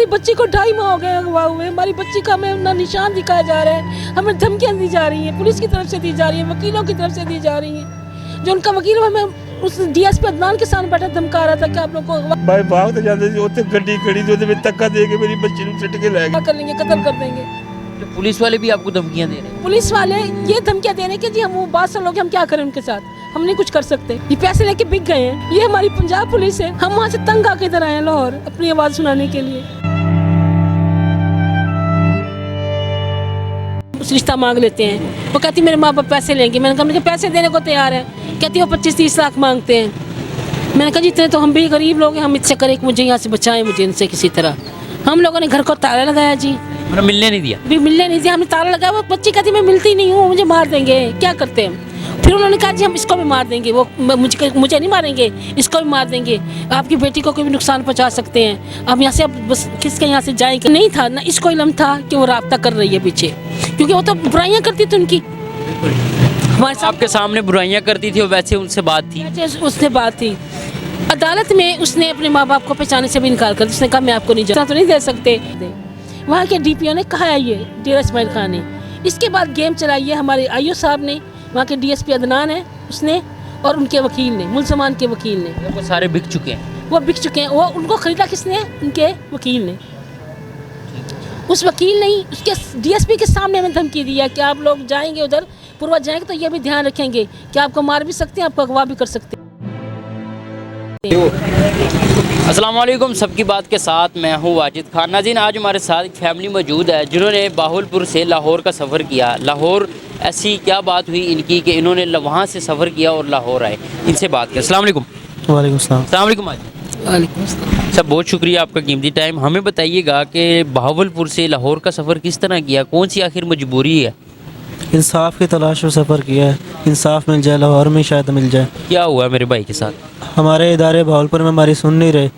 हमारी बच्ची को 2.5 माह हो गए अगवा हुए, हमारी बच्ची का हमें ना निशान दिखाया जा रहा है, हमें धमकियाँ दी जा रही हैं, पुलिस की तरफ से दी जा रही है, वकीलों की तरफ से दी जा रही हैं। जो उनका वकील हमें उस डीएसपी अदनान के सामने बैठा धमका रहा था कि आप लोग को भाई भाग तो जाते थे, उत्ते गड्डी खड़ी थी, ਉਹਦੇ ਵਿੱਚ ਧੱਕਾ ਦੇ ਕੇ मेरी बच्ची ਨੂੰ सिट के ले गए। कर लेंगे, कत्ल कर देंगे। तो पुलिस वाले भी आपको धमकियां दे रहे हैं? पुलिस वाले ये धमकियाँ दे रहे हैं कि जी हम वो बात से लोग हम क्या करें उनके साथ, हम नहीं कुछ कर सकते, ये पैसे लेके बिक गए हैं। ये हमारी पंजाब पुलिस है, हम वहाँ से तंग आके इधर आए हैं लाहौर अपनी आवाज़ सुनाने के लिए। रिश्ता मांग लेते हैं, वो कहती मेरे माँ बाप पैसे लेंगे, मैंने कहा मुझे पैसे देने को तैयार है, कहती वो 25-30 लाख मांगते हैं। मैंने कहा जी इतने तो हम भी गरीब लोग हैं, हम इससे करें कि मुझे यहाँ से बचाएं, मुझे इनसे किसी तरह। हम लोगों ने घर को ताला लगाया जी, मतलब मिलने नहीं दिया? भी मिलने नहीं दिया, हमने ताला लगाया। वो बच्ची कहती मैं मिलती नहीं हूँ, मुझे मार देंगे, क्या करते हैं। फिर उन्होंने कहा जी हम इसको भी मार देंगे, वो मुझे नहीं मारेंगे, इसको भी मार देंगे, आपकी बेटी को कोई भी नुकसान पहुँचा सकते हैं, अब यहाँ से अब बस किसके यहाँ से जाएंगे। नहीं था ना इसको इल्म था कि वो राब्ता कर रही है पीछे, क्योंकि वो तो बुराइयाँ करती थी उनकी हमारे साथ। आपके सामने बुराइयां करती थी और वैसे उनसे बात थी? उसने बात थी अदालत में, उसने अपने माँ बाप को पहचाने से भी इनकार कर, उसने कहा मैं आपको नहीं जानता, तो नहीं दे सकते। वहाँ के डीपीओ ने कहा है ये डेरा इस्माइल खान ने। इसके बाद गेम चलाई है हमारे आईओ साहब ने, वहाँ के डीएसपी अदनान है उसने, और उनके वकील ने, मुलजमान के वकील ने। वो सारे बिक चुके हैं? वो बिक चुके हैं। वो उनको खरीदा किसने? उनके वकील ने। उस वकील ने ही उसके डीएसपी के सामने हमें धमकी दिया कि आप लोग जाएंगे उधर, पूर्वा जाएंगे तो ये भी ध्यान रखेंगे कि आपको मार भी सकते हैं, आपको अगवा भी कर सकते हैं। अस्सलाम वालेकुम, सबकी बात के साथ मैं हूं वाजिद खान। नाज़रीन, आज हमारे साथ एक फैमिली मौजूद है जिन्होंने बाहुलपुर से लाहौर का सफ़र किया। लाहौर ऐसी क्या बात हुई इनकी कि इन्होंने वहाँ से सफ़र किया और लाहौर आए, इनसे बात करें। अस्सलाम वालेकुम। वालेकुम सलाम। अस्सलाम वालेकुम। आज वालेकुम अस्सलाम। सब बहुत शुक्रिया आपका कीमती टाइम। हमें बताइएगा कि बाहुलपुर से लाहौर का सफ़र किस तरह किया, कौन सी आखिर मजबूरी है? इंसाफ की तलाश में सफ़र किया है, इंसाफ मिल जाए, लाहौर में शायद मिल जाए। क्या हुआ मेरे भाई के साथ? हमारे इदारे भावलपुर में हमारी सुन नहीं रहे,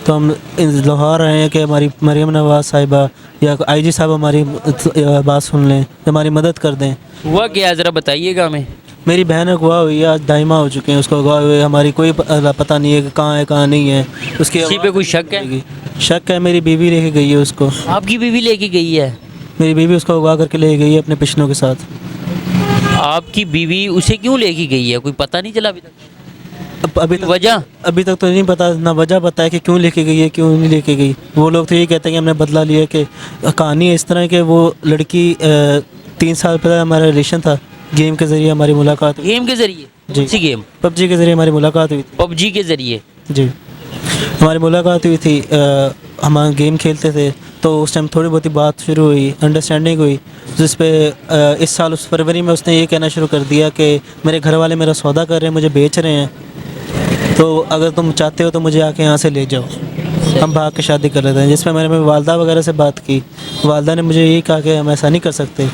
तो हम लाहौर आए हैं कि हमारी मरीम नवाज़ साहिबा या आईजी साहब हमारी बात सुन लें, हमारी मदद कर दें। हुआ क्या, ज़रा बताइएगा हमें। मेरी बहन अगवा हुई है, आज 2.5 माह हो चुके हैं उसको अगवा हुए, हमारी कोई पता नहीं है कि कहाँ है कहाँ नहीं है। उसकी किसी पे कोई शक है? शक है, मेरी बीवी लेके गई है उसको। आपकी बीवी लेके गई है? मेरी बीवी उसको अगवा करके ले गई है अपने पिछनों के साथ। आपकी बीवी उसे क्यों लेके गई है, कोई पता नहीं चला अभी तक? अभी तक वजह? अभी तक तो नहीं पता, ना वजह पता है कि क्यों लेके गई है, क्यों नहीं लेके गई। वो लोग तो यही कहते हैं कि हमने बदला लिया, कि कहानी है इस तरह कि वो लड़की 3 साल पहले हमारा रिलेशन था, गेम के ज़रिए हमारी मुलाकात हुई। गेम के ज़रिए? जी। सी गेम? पबजी के ज़रिए हमारी मुलाकात हुई थी। पबजी के ज़रिए? जी, हमारी मुलाकात हुई थी। हम गेम खेलते थे तो उस टाइम थोड़ी बहुत बात शुरू हुई, अंडरस्टैंडिंग हुई, जिस पे इस साल उस फरवरी में उसने ये कहना शुरू कर दिया कि मेरे घर वाले मेरा सौदा कर रहे हैं, मुझे बेच रहे हैं, तो अगर तुम चाहते हो तो मुझे आके यहाँ से ले जाओ। हम भाग के शादी कर लेते हैं, जिसमें मैंने वालदा वगैरह से बात की। वालदा ने मुझे यही कहा कि हम ऐसा नहीं कर सकते,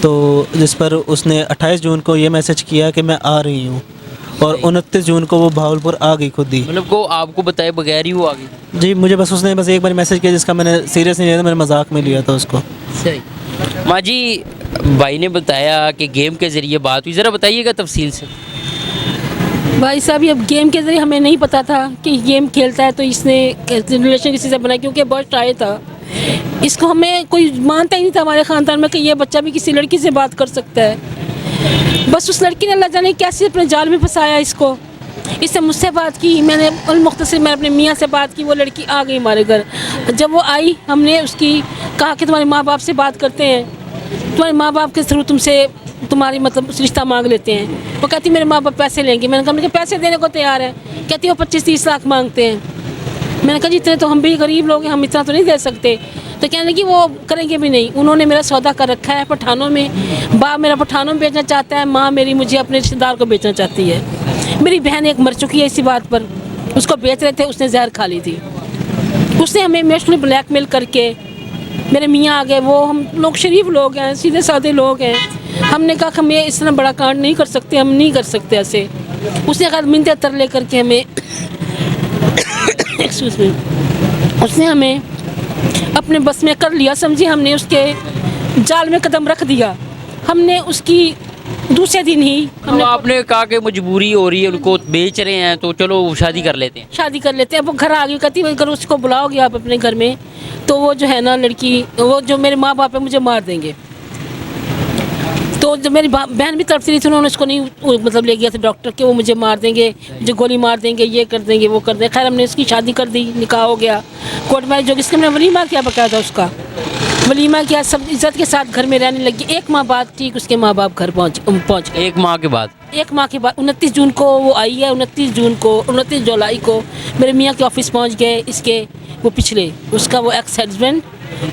तो जिस पर उसने 28 जून को ये मैसेज किया कि मैं आ रही हूँ, और 29 जून को वो भावलपुर आ गई खुद ही। मतलब को आपको बताए बगैर ही वो आ गई? जी, मुझे बस उसने बस एक बार मैसेज किया, जिसका मैंने सीरियस नहीं लिया था, मैंने मजाक में लिया था उसको। सही। माँ जी, भाई ने बताया कि गेम के ज़रिए बात हुई, ज़रा बताइएगा तफसील से। भाई साहब ये गेम के ज़रिए हमें नहीं पता था कि गेम खेलता है, तो इसने रिलेशन किसी से बनाया, क्योंकि बहुत ट्राई था, इसको हमें कोई मानता ही नहीं था हमारे ख़ानदान में कि ये बच्चा भी किसी लड़की से बात कर सकता है। बस उस लड़की ने अल्लाह जाने कैसे अपने जाल में फंसाया इसको। इससे मुझसे बात की, मैंने मुख्तसर मैंने अपने मियाँ से बात की, वो लड़की आ गई हमारे घर। जब वो आई हमने उसकी कहा कि तुम्हारे माँ बाप से बात करते हैं, तुम्हारे माँ बाप के थ्रू तुमसे तुम्हारी मतलब रिश्ता मांग लेते हैं। वो कहती मेरे माँ बाप पैसे लेंगे, मैंने कहा मुझे पैसे देने को तैयार है, कहती वो 25-30 लाख मांगते हैं। मैंने कहा जी इतने तो हम भी गरीब लोग हैं, हम इतना तो नहीं दे सकते। तो कहने लगी वो करेंगे भी नहीं, उन्होंने मेरा सौदा कर रखा है पठानों में, बाप मेरा पठानों में बेचना चाहता है, माँ मेरी मुझे अपने रिश्तेदार को बेचना चाहती है। मेरी बहन एक मर चुकी है इसी बात पर, उसको बेच रहे थे, उसने जहर खा ली थी। उसने हमें इमोशनली ब्लैकमेल करके मेरे मियाँ आ गए, वो हम लोग शरीफ लोग हैं, सीधे साधे लोग हैं, हमने कहा हम ये इस तरह बड़ा कांड नहीं कर सकते, हम नहीं कर सकते ऐसे। उसने कहा मिन्नतें तरले करके हमें एक्सक्यूज मी, उसने हमें अपने बस में कर लिया, समझी, हमने उसके जाल में कदम रख दिया। हमने उसकी दूसरे दिन ही तो आपने कहा कि मजबूरी हो रही है, उनको बेच रहे हैं, तो चलो शादी कर लेते हैं। शादी कर लेते हैं। अब वो घर आ गई, कहती है अगर उसको बुलाओगे आप अपने घर में तो वो जो है ना लड़की, वो जो मेरे माँ बाप है मुझे मार देंगे। तो जब मेरी बहन भी तड़पती रही थी, उन्होंने उसको नहीं मतलब ले गया था डॉक्टर के, वो मुझे मार देंगे, मुझे गोली मार देंगे, ये कर देंगे, वो कर देंगे। खैर हमने उसकी शादी कर दी, निकाह हो गया, कोर्ट मैरिज हो गई। इसके हमने वलीमा किया, बकायदा उसका वलीमा किया, सब इज्जत के साथ घर में रहने लगी। 1 माह बाद ठीक उसके माँ बाप घर पहुँच गए। 1 माह के बाद? 1 माह के बाद 29 जून को वो आई है, 29 जून को 29 जुलाई को मेरे मियाँ के ऑफिस पहुँच गए। इसके वो पिछले उसका वो एक्स हस्बैंड,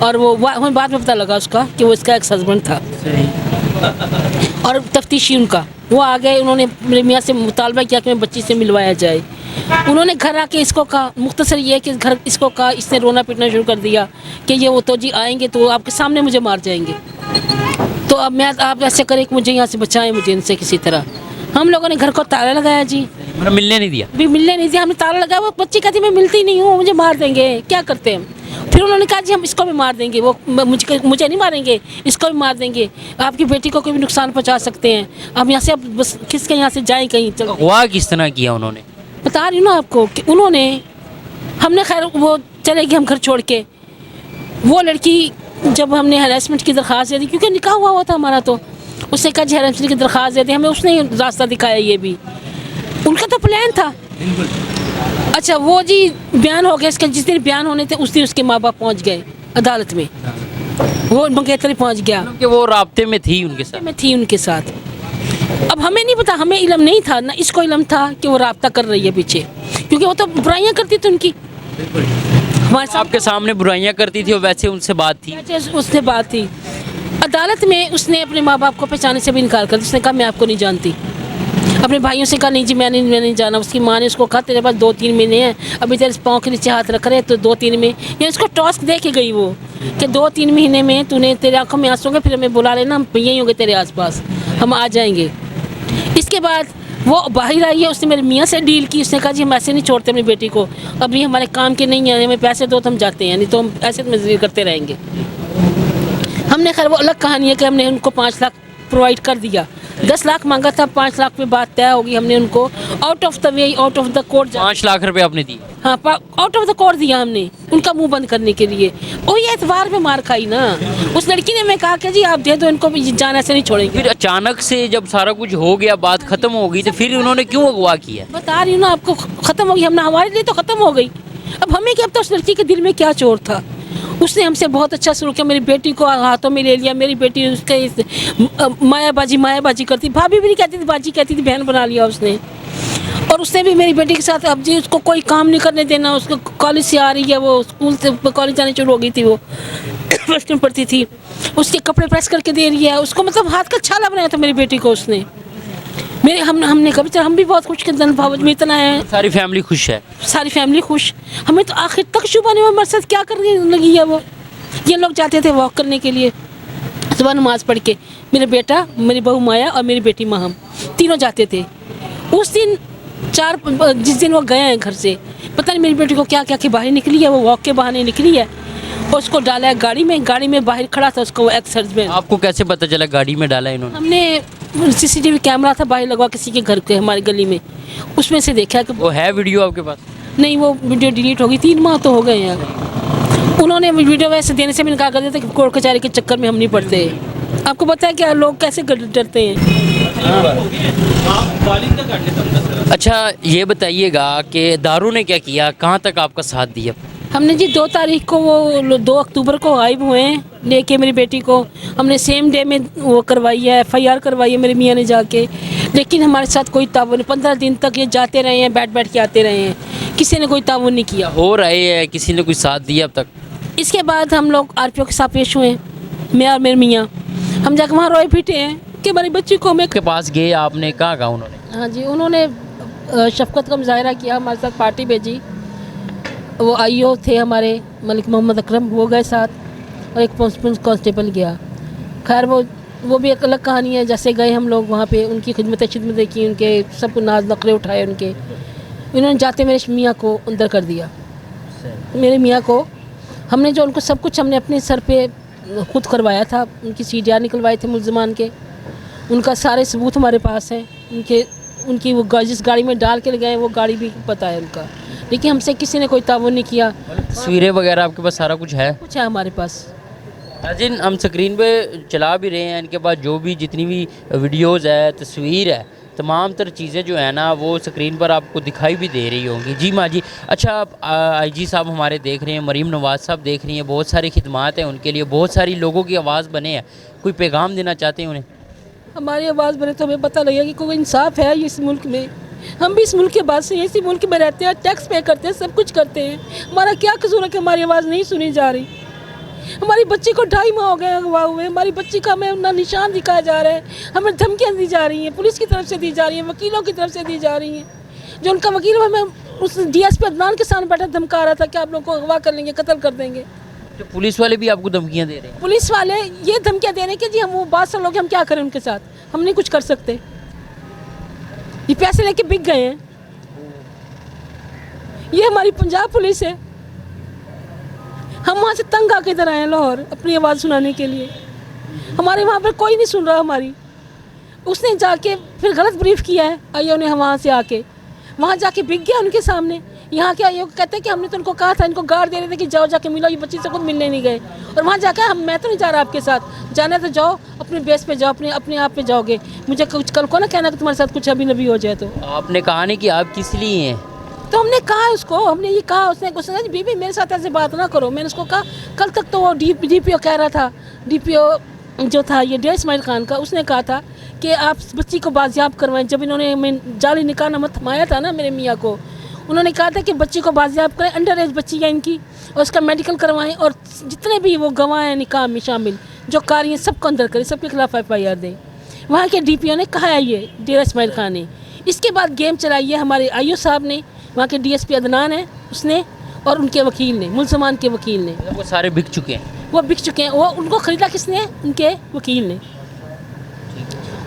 और वो हमें बाद में पता लगा उसका कि वो इसका एक्स हस्बैंड था। और तफ्तीशी उनका वो आ गए, उन्होंने मेरे मियाँ से मुतालबा किया कि मैं बच्ची से मिलवाया जाए। उन्होंने घर आके इसको कहा, मुख्तसर ये है कि घर इसको कहा, इसने रोना पीटना शुरू कर दिया कि ये वो तो जी आएंगे तो आपके सामने मुझे मार जाएंगे। तो अब मैं आप ऐसे करें कि मुझे यहाँ से बचाएं, मुझे इनसे किसी तरह। हम लोगों ने घर को ताला लगाया जी, मतलब मिलने नहीं दिया? भी मिलने नहीं दिया, हमने ताला लगाया। वो बच्ची कहती मैं मिलती नहीं हूँ, मुझे मार देंगे, क्या करते हैं। फिर उन्होंने कहा जी हम इसको भी मार देंगे, वो मुझे नहीं मारेंगे, इसको भी मार देंगे, आपकी बेटी को कोई भी नुकसान पहुँचा सकते हैं, हम यहाँ से अब बस खिसके यहाँ से जाएँ कहीं। चल अगवा किस तरह किया उन्होंने? बता रही हूँ ना आपको कि उन्होंने, हमने खैर वो चले गए हम घर छोड़ के। वो लड़की जब हमने हरासमेंट की दरख्वास्त दे दी, क्योंकि निकाह हुआ था हमारा, तो उसने कहा जी हरासमेंट की दरख्वास्त दे दी, हमें उसने रास्ता दिखाया। ये भी उनका तो प्लान था। अच्छा वो जी बयान हो गया, इसके जिस दिन बयान होने थे उस दिन उसके माँ बाप पहुँच गए अदालत में, वो मंगेतरी पहुँच गया कि वो राब्ते में थी उनके साथ? मैं थी उनके साथ। अब हमें नहीं पता, हमें इल्म नहीं था ना, इसको इल्म था कि वो राब्ता कर रही है पीछे, क्योंकि वो तो बुराइयां करती थी उनकी हमारे साथ। आपके सामने बुराइयां करती थी और वैसे उनसे बात थी? उसने बात थी। अदालत में उसने अपने माँ बाप को पहचाने से भी इनकार कर दिया। उसने कहा मैं आपको नहीं जानती। अपने भाइयों से कहा नहीं जी मैं नहीं जाना। उसकी माँ ने उसको कहा तेरे पास 2-3 महीने हैं, अभी तेरे पाँव के नीचे हाथ रख रहे, तो 2-3 में या इसको टास्क दे के गई वो कि 2-3 महीने में तूने, तेरे आंखों में आंसू होंगे, फिर हमें बुला लेना, हम यहीं होंगे तेरे आसपास, हम आ जाएंगे। इसके बाद वो बाहर आई है, उसने मेरे मियाँ से डील की। उसने कहा जी हम ऐसे नहीं छोड़ते अपनी बेटी को, अभी हमारे काम के नहीं है, हमें पैसे दो तो हम जाते हैं, नहीं तो हम ऐसे तो मजदूरी करते रहेंगे। हमने खैर वो अलग कहानी है कि हमने उनको 5 लाख प्रोवाइड कर दिया। 10 लाख मांगा था, 5 लाख पे बात तय होगी। हमने उनको out of the way, out of the court 5 lakh रुपए आपने दिए? हाँ, आउट ऑफ द कोर्ट दिया हमने उनका मुंह बंद करने के लिए। वही एतवार में मार खाई ना उस लड़की ने। मैं कहा कि जी आप दे दो इनको, जान ऐसे नहीं छोड़ेंगे। फिर अचानक से जब सारा कुछ हो गया, बात खत्म हो गई, तो फिर उन्होंने क्यों अगवा किया? बता रही हूँ ना आपको, खत्म हो गई। हमने, हमारे लिए तो खत्म हो गई। अब हमें क्या पता उस लड़की के दिल में क्या चोर था। उसने हमसे बहुत अच्छा शुरू किया, मेरी बेटी को हाथों में ले लिया। मेरी बेटी उसके मायाबाजी करती, भाभी भी नहीं कहती थी, बाजी कहती थी, बहन बना लिया उसने। और उसने भी मेरी बेटी के साथ, अब जी उसको कोई काम नहीं करने देना। उसको कॉलेज से आ रही है, वो स्कूल से कॉलेज जाने शुरू हो गई थी, वो फर्स्ट में पढ़ती थी, उसके कपड़े प्रेस करके दे रही है उसको, मतलब हाथ का छाला बनाया था मेरी बेटी को उसने। मेरे हमने कभी चल, हम भी बहुत खुश के भावज में इतना है। सारी फैमिली खुश है? सारी फैमिली खुश। हमें तो आखिर तक शुभा नहीं, हमारे साथ क्या करने लगी है वो। ये लोग जाते थे वॉक करने के लिए सुबह नमाज पढ़ के, मेरा बेटा, मेरी बहू माया और मेरी बेटी माहम, तीनों जाते थे। उस दिन जिस दिन वो गए हैं घर से, पता नहीं मेरी बेटी को क्या क्या कि बाहर निकली है, वो वॉक के बहाने निकली है, और उसको डाला है गाड़ी में बाहर खड़ा था उसका वो एक्स हस्बैंड। आपको कैसे पता चला गाड़ी में डाला इन्होंने? हमने CCTV कैमरा था बाहर लगवा किसी के घर के, हमारी गली में, उसमें से देखा कि वो है वीडियो आपके पास? नहीं, वो वीडियो डिलीट हो गई, 3 माह तो हो गए हैं। उन्होंने वीडियो वैसे देने से भी इनकार कर दिया था कि कोर्ट कचहरी के चक्कर में हम नहीं पड़ते। आपको पता है क्या लोग कैसे डरते हैं। अच्छा ये बताइएगा कि दारू ने क्या किया, कहाँ तक आपका साथ दिया? हमने जी 2 तारीख को, वो 2 अक्टूबर को गायब हुए हैं लेके मेरी बेटी को। हमने सेम डे में वो करवाई है, FIR करवाई है मेरे मियाँ ने जाके, लेकिन हमारे साथ कोई ताउन। 15 दिन तक ये जाते रहे हैं, बैठ के आते रहे हैं, किसी ने कोई ताउन नहीं किया। हो रहे हैं, किसी ने कोई साथ दिया अब तक? इसके बाद हम लोग RPO के साथ पेश हुए, मैं और मेरे मियाँ। हम जाकर वहाँ रोए पीटे हैं कि हमारी बच्ची को हमें के पास गए आपने, कहाँ कहा उन्होंने? हाँ जी, उन्होंने शफकत का मुजाहरा किया, हमारे साथ पार्टी भेजी। वो IO थे हमारे मलिक मोहम्मद अकरम, वो गए साथ, और एक पुलिस कांस्टेबल गया। खैर वो भी एक अलग कहानी है। जैसे गए हम लोग वहाँ पे, उनकी खिदमतें की, उनके सबको नाज नखरे उठाए उनके। इन्होंने जाते मेरे मियाँ को अंदर कर दिया। मेरे मियाँ को हमने जो उनको सब कुछ हमने अपने सर पे खुद करवाया था, उनकी CDR निकलवाए थे मुल्ज़मान के, उनका सारे सबूत हमारे पास हैं, उनकी वो जिस गाड़ी में डाल के गए वो गाड़ी भी पता है उनका, लेकिन हमसे किसी ने कोई ताउन नहीं किया। तस्वीरें वगैरह आपके पास सारा कुछ है? कुछ है हमारे पास। नाज़रीन, हम स्क्रीन पे चला भी रहे हैं, इनके पास जो भी जितनी भी वीडियोस है, तस्वीर है, तमाम तर चीज़ें जो है ना वो स्क्रीन पर आपको दिखाई भी दे रही होंगी। जी माँ जी, अच्छा आप IG साहब हमारे देख रहे हैं, मरीम नवाज़ साहब देख रही हैं, बहुत सारी खिदमात हैं उनके लिए, बहुत सारी लोगों की आवाज़ बने हैं, कोई पैगाम देना चाहते हैं उन्हें? हमारी आवाज़ बने तो हमें पता लगेगा कि कोई इंसाफ है इस मुल्क में। हम भी इस मुल्क के बाद से इसी मुल्क में रहते हैं, टैक्स पे करते हैं, सब कुछ करते हैं। हमारा क्या कसूर है कि हमारी आवाज़ नहीं सुनी जा रही? हमारी बच्ची को 2.5 माह हो गए अगवा हुए, हमारी बच्ची का हमें ना निशान दिखाया जा रहा है, हमें धमकियाँ दी जा रही हैं, पुलिस की तरफ से दी जा रही हैं, वकीलों की तरफ से दी जा रही हैं। जो उनका वकील हमें उस DSP अदनान के सामने बैठा धमका रहा था कि आप लोग को अगवा कर लेंगे, कत्ल कर देंगे। तो पुलिस वाले भी आपको धमकियाँ दे रहे हैं? पुलिस वाले ये धमकियाँ दे रहे हैं कि जी हम वो बादशाह लोग हैं, हम क्या करें उनके साथ, हम नहीं कुछ कर सकते, ये पैसे लेके बिक गए हैं। ये हमारी पंजाब पुलिस है, हम वहाँ से तंग आके इधर आए हैं लाहौर अपनी आवाज़ सुनाने के लिए। हमारे वहाँ पर कोई नहीं सुन रहा हमारी। उसने जाके फिर गलत ब्रीफ किया है आईओ ने, हम वहाँ से आके वहाँ जाके बिक गया उनके सामने। यहाँ के आईओ कहते हैं कि हमने तो उनको कहा था, इनको गार्ड दे रहे थे कि जाओ जाके मिलो, ये बच्ची से खुद मिलने नहीं गए। और वहाँ जाकर मैं तो नहीं जा रहा आपके साथ, जाना तो जाओ अपने बेस पे जाओ, अपने आप पे जाओगे, मुझे कुछ कल को ना कहना कि तुम्हारे साथ कुछ अभी नभी हो जाए। तो आपने कहा नहीं कि आप किस लिए हैं? तो हमने कहा उसको, हमने ये कहा, उसने कहा बीबी मेरे साथ ऐसे बात ना करो। मैंने उसको कहा, कल तक तो वो DPO कह रहा था, DPO जो था ये डेर इस्माइल खान का, उसने कहा था कि आप बच्ची को बाजियाब करवाएं। जब इन्होंने जाली निकाहनामा थमाया था ना मेरे मियाँ को, उन्होंने कहा था कि बच्ची को बाजियाब करें, अंडर एज बच्ची है इनकी, और उसका मेडिकल करवाएं, और जितने भी वो गवाह हैं निकाह में शामिल जो कारी हैं सबको अंदर करें, सबके खिलाफ FIR दें। वहाँ के DPO ने कहा है ये डेर इस्माइल खान ने। इसके बाद गेम चलाई है हमारे IO साहब ने, वहाँ के DSP अदनान है उसने, और उनके वकील ने, मुल्ज़मान के वकील ने। वो सारे बिक चुके हैं? वो बिक चुके हैं। वो उनको ख़रीदा किसने? उनके वकील ने।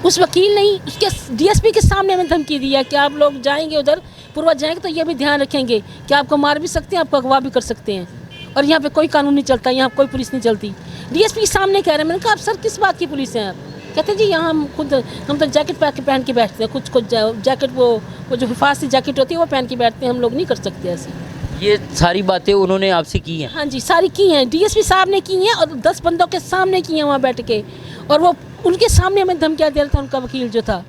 उस वकील ने ही उसके DSP के सामने हमें धमकी दी है कि आप लोग जाएंगे उधर, पूर्वा जाएंगे तो ये भी ध्यान रखेंगे कि आपको मार भी सकते हैं, आपको अगवा भी कर सकते हैं, और यहाँ पे कोई कानून नहीं चलता, यहाँ कोई पुलिस नहीं चलती। DSP के सामने कह रहे हैं। मैंने कहा आप सर किस बात की पुलिस हैं आप? कहते जी यहाँ हम तो जैकेट पहन के बैठते हैं, कुछ जैकेट वो जो हिफाजती जैकेट होती है वो पहन के बैठते हैं, हम लोग नहीं कर सकते ऐसे। ये सारी बातें उन्होंने आपसे की हैं? हाँ जी, सारी की हैं, DSP साहब ने की हैं, और 10 बंदों के सामने की हैं वहाँ बैठ के, और वो उनके सामने हमें धमकियाँ दे रहा था उनका वकील जो था।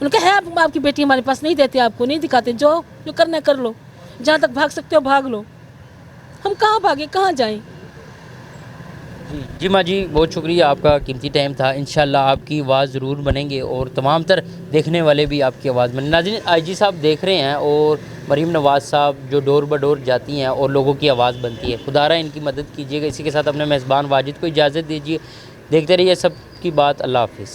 उनका है आपकी बेटी हमारे पास नहीं देते, आपको नहीं दिखाते, जो करना है कर लो, जहाँ तक भाग सकते हो भाग लो। हम कहाँ भागे, कहाँ जाएँ? जी माँ जी, बहुत शुक्रिया, आपका कीमती टाइम था। इंशाल्लाह आपकी आवाज़ ज़रूर बनेंगे और तमाम तर देखने वाले भी आपकी आवाज़ बने। नाज़रीन, IG साहब देख रहे हैं, और मरीम नवाज़ साहब जो डोर ब डोर जाती हैं और लोगों की आवाज़ बनती है। खुदारा इनकी मदद कीजिएगा। इसी के साथ अपने मेज़बान वाजिद को इजाज़त दीजिए। देखते रहिए सबकी बात। अल्लाह हाफिज़।